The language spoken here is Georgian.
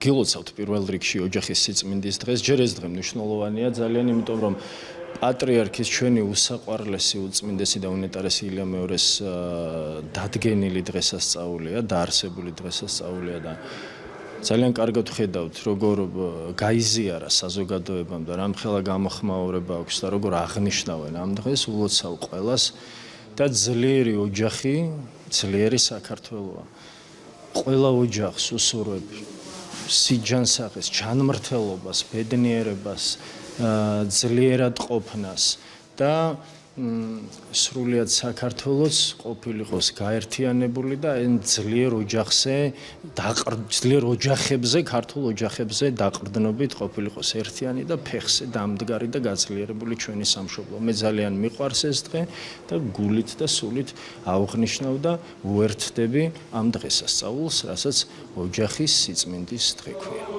გილოცავთ პირველ რიგში ოჯახის სიწმინდის დღეს. ჯერ ეს დღე მნიშვნელოვანია ძალიან, იმიტომ რომ პატრიარქის ჩვენი უსაყვარლესი, უწმინდესი და უნეტარესი ილია მეორეს დადგენილი დღესასწაულია, დაარსებული დღესასწაულია და ძალიან კარგად ხედავთ, როგორ გაიზიარა საზოგადოებამ და რამხელა გამოხმაურება აქვს და როგორ აღნიშნავენ ამ დღეს, ულოცავ ყველას და ძლიერი ოჯახი, ძლიერი საქართველოა. ყველა ოჯახს უსურვებ სიჯანსაღეს, ჩანმრთელობას, ბედნიერებას, ძლიერად ყოფნას და სრულიად საქართველოს ყოფილიყოს გაერთიანებული და ძლიერ ოჯახებზე, ქართულ ოჯახებზე დაყრდნობით ყოფილიყოს ერთიანი და ფეხზე დამდგარი და გაძლიერებული ჩვენი სამშობლო. მე ძალიან მიყვარს ეს დღე და გულით და სულით ავღნიშნავ და ვუერთდები ამ დღესასწაულს, რასაც ოჯახის სიწმინდის დღე ქვია.